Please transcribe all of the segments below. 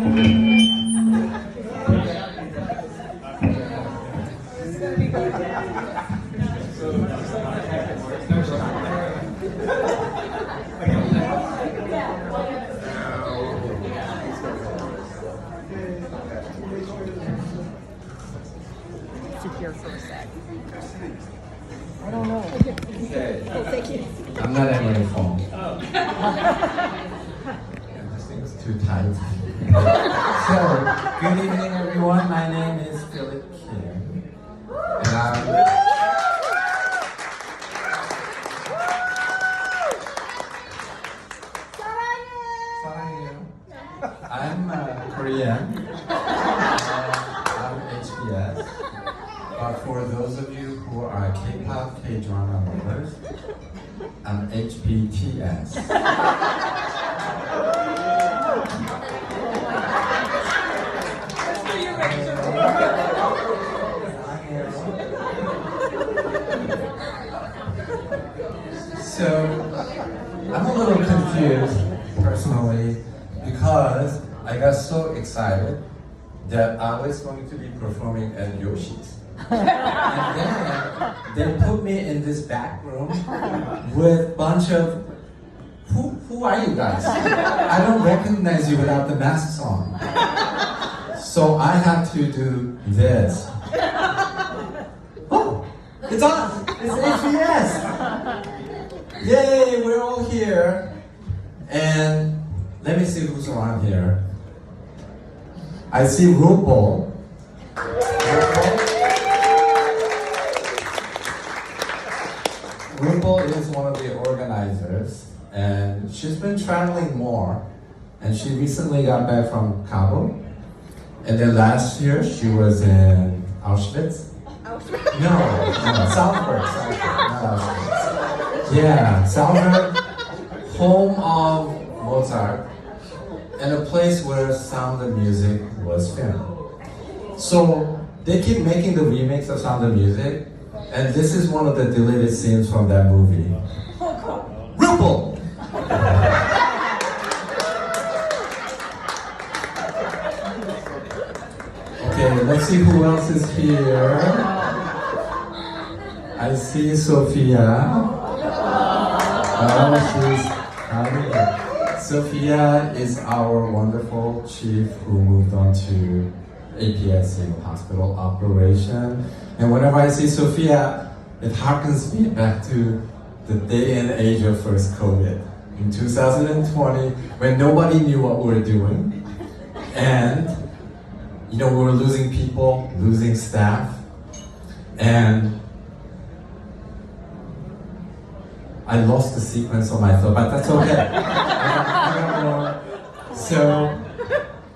Here for a sec. I don't know. Okay. Oh, thank you. I'm not Emory phone. This thing's too tight. So, good evening everyone. My name is Philip Kim. And I'm Korean. I'm HBS. But for those of you who are K-pop, K-drama lovers, I'm HBTS. So, I'm a little confused, personally, because I got so excited that I was going to be performing at Yoshi's. And then they put me in this back room with a bunch of, who are you guys? I don't recognize you without the masks on. So I have to do this. Oh, it's on! It's HBS! Yay, we're all here. And let me see who's around here. I see RuPaul. RuPaul is one of the organizers, and she's been traveling more. And she recently got back from Kabul. And then last year she was in Auschwitz. Auschwitz? No, Salzburg, not Auschwitz. Yeah, Salzburg, home of Mozart, and a place where Sound of Music was filmed. So they keep making the remakes of Sound of Music, and this is one of the deleted scenes from that movie. RuPaul! Okay, let's see who else is here. I see Sophia. Oh, she's hiding. Sophia is our wonderful chief who moved on to APSC hospital operation. And whenever I see Sophia, it harkens me back to the day and age of first COVID in 2020, when nobody knew what we were doing. And, you know, we were losing people, losing staff. And I lost the sequence of my thought, but that's okay. I got more. So,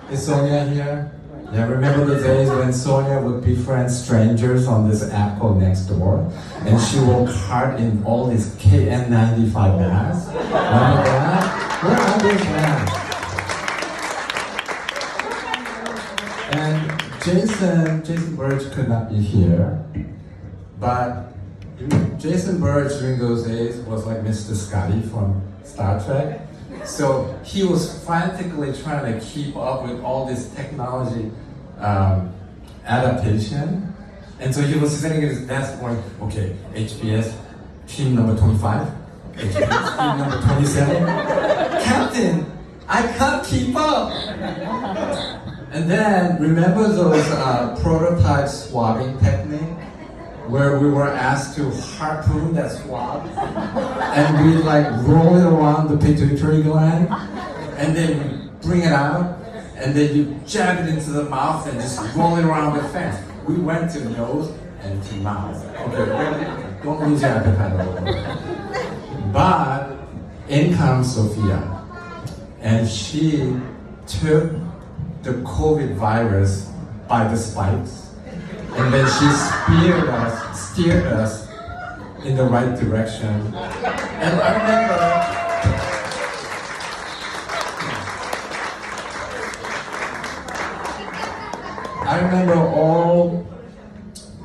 is Sonia here? Yeah, remember the days when Sonia would befriend strangers on this app called Nextdoor, and she will cart in all these KN95 masks? Remember that? Where are those masks? And Jason Birch could not be here, but Jason Birch during those days was like Mr. Scotty from Star Trek. So he was frantically trying to keep up with all this technology adaptation. And so he was sitting at his desk going, okay, HBS team number 25, HBS team number 27. Captain, I can't keep up. And then remember those prototype swabbing technique? Where we were asked to harpoon that swab, and we like roll it around the pituitary gland, and then you bring it out, and then you jab it into the mouth and just roll it around with fast. We went to nose and to mouth. Okay, don't lose your appetite over. But in comes Sophia, and she took the COVID virus by the spikes. And then she steered us in the right direction. And I remember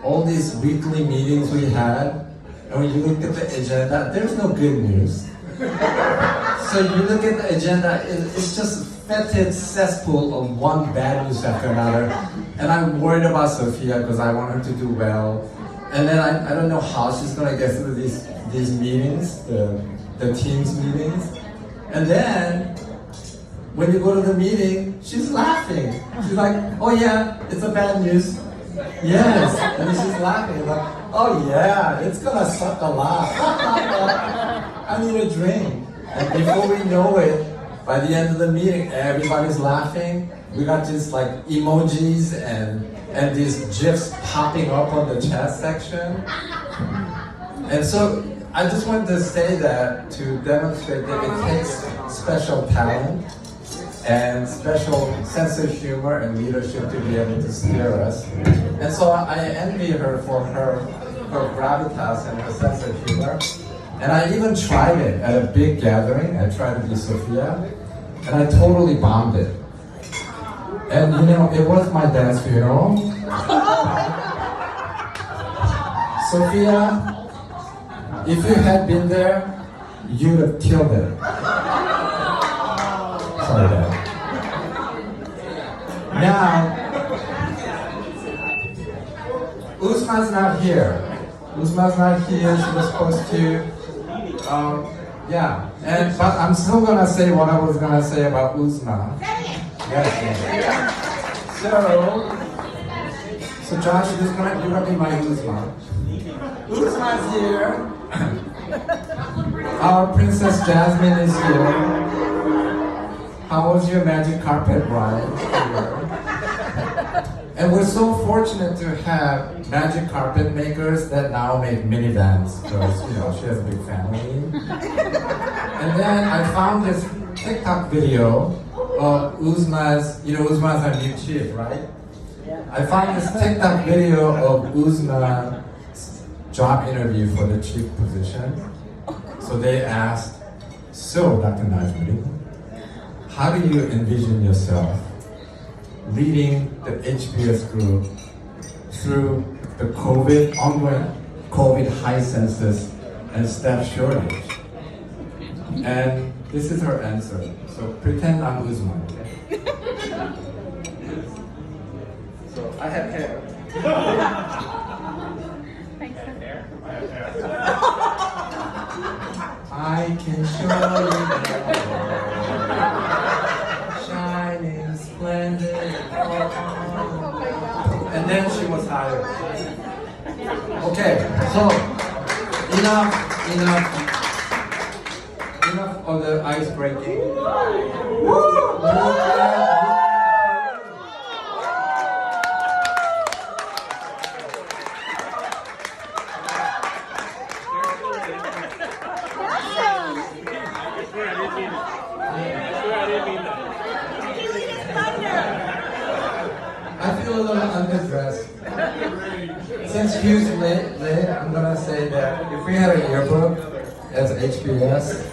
all these weekly meetings we had, and when you look at the agenda, there's no good news. So you look at the agenda, it's just fetid cesspool of one bad news after another. And I'm worried about Sophia because I want her to do well. And then I don't know how she's gonna get through these meetings, the team's meetings. And then when you go to the meeting, she's laughing. She's like, oh yeah, it's a bad news. Yes. And then she's laughing like, oh yeah, it's gonna suck a lot. I need a drink. And before we know it, by the end of the meeting, everybody's laughing. We got just like emojis and these GIFs popping up on the chat section. And so I just wanted to say that to demonstrate that it takes special talent and special sense of humor and leadership to be able to steer us. And so I envy her for her gravitas and her sense of humor. And I even tried it at a big gathering. I tried to be Sophia, and I totally bombed it. And you know, it was my dad's funeral. Sophia, if you had been there, you'd have killed it. Sorry, Dad. Now, Uzma's not here. Uzma's not here. She was supposed to. Yeah. But I'm still gonna say what I was gonna say about Uzma. Yes. So Josh, you're gonna be my Uzma. Uzma's here. Our Princess Jasmine is here. How was your magic carpet ride here? And we're so fortunate to have magic carpet makers that now make minivans because, you know, she has a big family. And then I found this TikTok video of Uzma's, you know, Uzma's a new chief, right? I found this TikTok video of Uzma's job interview for the chief position. So they asked, so Dr. Najmuddin, how do you envision yourself leading the HBS group through the ongoing COVID high census and staff shortage? And this is her answer. So pretend I'm Uzma, okay? So I have hair. I can show you shining, splendid. And then she was hired. Okay, so enough of the ice breaking. I feel a little underdressed. Since Hugh's late, I'm gonna say that if we had a yearbook as HBS,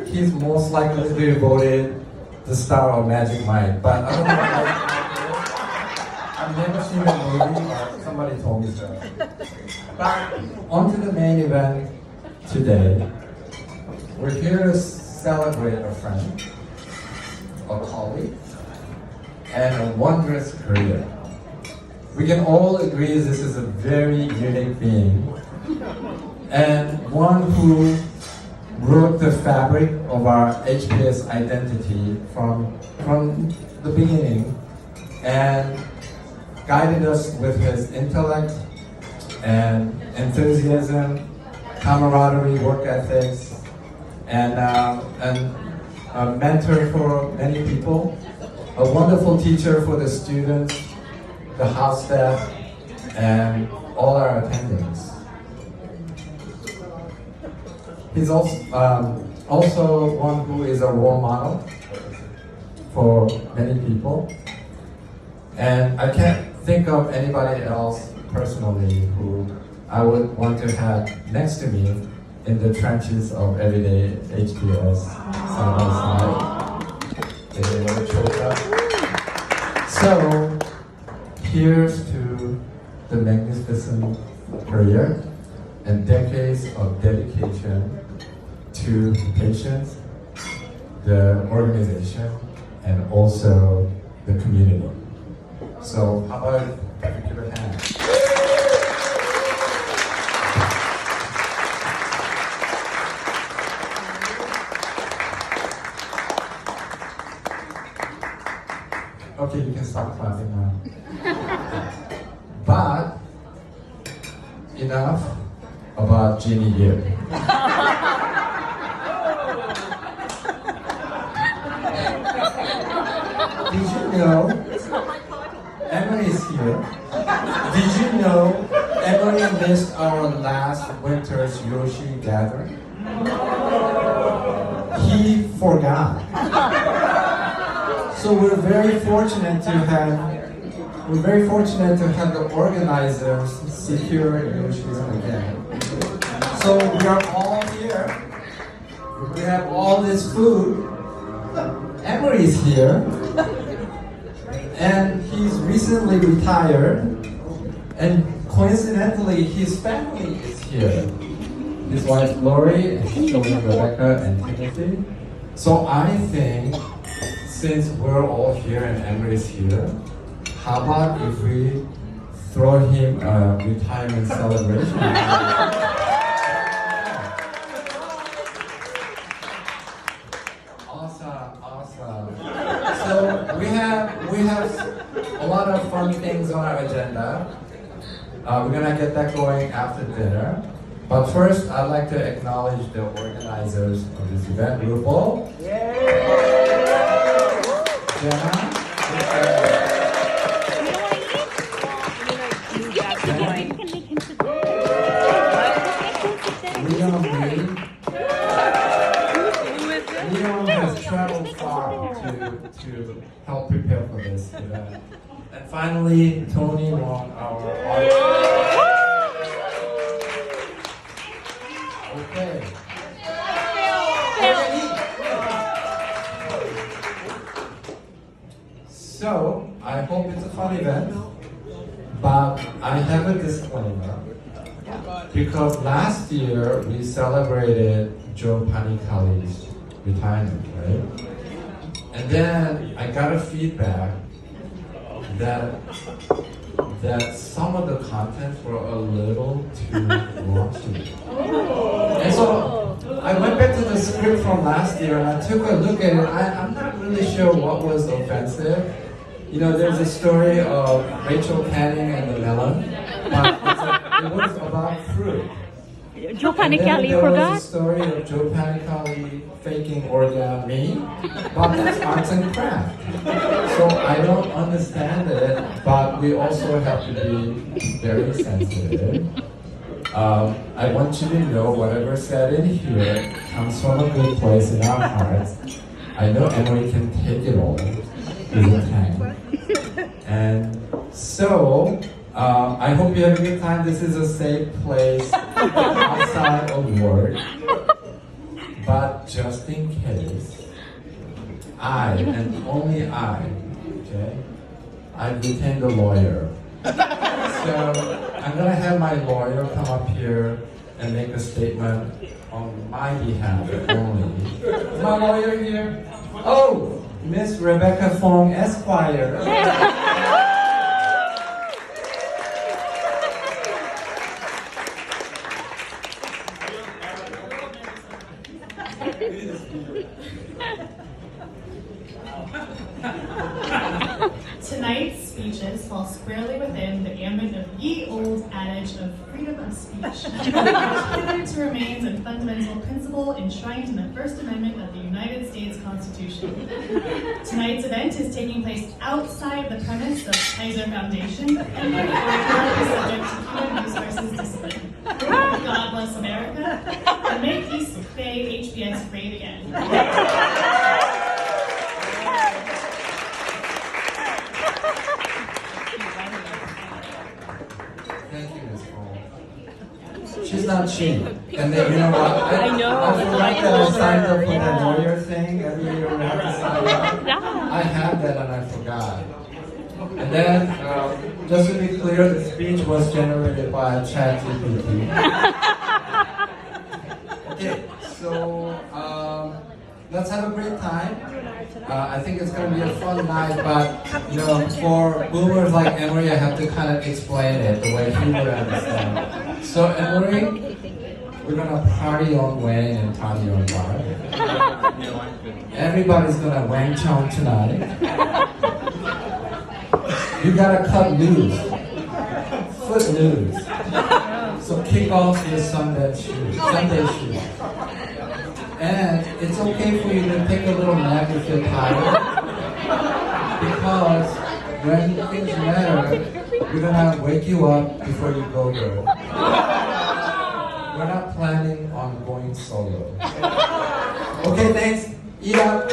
he's most likely to be voted the star of Magic Mike. But I don't know. I've never seen the movie, but somebody told me so. But on to the main event today. We're here to celebrate a friend, a colleague, and a wondrous career. We can all agree this is a very unique being, and one who wrote the fabric of our HBS identity from the beginning, and guided us with his intellect and enthusiasm, camaraderie, work ethics, and a mentor for many people, a wonderful teacher for the students, the house staff, and all our attendings. He's also one who is a role model for many people. And I can't think of anybody else personally who I would want to have next to me in the trenches of everyday HBS side by side. They never choke up. So, here's to the magnificent career and decades of dedication to patients, the organization, and also the community. So how about if you give a hand? Okay, you can stop clapping now. But enough about Jeannie Yip. Did you know Emory is here? Did you know Emory missed our last winter's Yoshi gathering? He forgot. So we're very fortunate to have the organizers secure Yoshism again. So we are all here. We have all this food. Emory is here, and he's recently retired, and coincidentally, his family is here. His wife Lori, and his children Rebecca and Timothy. So I think, since we're all here and Emory is here, how about if we throw him a retirement celebration? Awesome. So we have a lot of fun things on our agenda. We're gonna get that going after dinner. But first, I'd like to acknowledge the organizers of this event, RuPaul. Jenna. Leon has traveled far to help prepare for this event. And finally, Tony Wong, our artist. Okay. So, I hope it's a fun event, but I have a disclaimer. Because last year we celebrated Joe Panicali's retirement, right? And then I got a feedback that some of the contents were a little too raunchy. And so I went back to the script from last year and I took a look at it. I'm not really sure what was offensive. You know, there's a story of Rachel Canning and the melon, but it was about fruit. Joe And then Panicali there forgot? was a story of Joe Panicali faking origami, but that's arts and craft. So I don't understand it, but we also have to be very sensitive. I want you to know whatever said in here comes from a good place in our hearts. I know Emory can take it all with a tank. And so, I hope you have a good time. This is a safe place outside of work. But just in case, I, and only I, okay, I've retained a lawyer. So I'm gonna have my lawyer come up here and make a statement on my behalf only. Is my lawyer here? Oh, Miss Rebecca Fong, Esquire. Tonight's speeches fall squarely within the ambit of ye old adage of freedom of speech, which hitherto remains a fundamental principle enshrined in the First Amendment of the United States Constitution. Tonight's event is taking place outside the premise of Kaiser Foundation and therefore is subject to human resources discipline. God bless America, and make East Bay HBS great again. Thank you, Ms. Fong. She's not cheap. And then, you know what? I know. I forgot that I signed up for that lawyer thing. Every year we have to sign up. Yeah. I have that and I forgot. And then, just to be clear, the speech was generated by ChatGPT. Okay, so let's have a great time. I think it's gonna be a fun night, but you know, for boomers like Emory, I have to kind of explain it the way he would understand. So Emory, we're gonna party on Wang and party on Bar. Everybody's gonna Wang Chong tonight. You gotta cut loose, foot loose. So kick off your Sunday shoes. And it's okay for you to take a little nap if you're tired. Because when things matter, we're gonna wake you up before you go there. We're not planning on going solo. Okay, thanks. Eat up.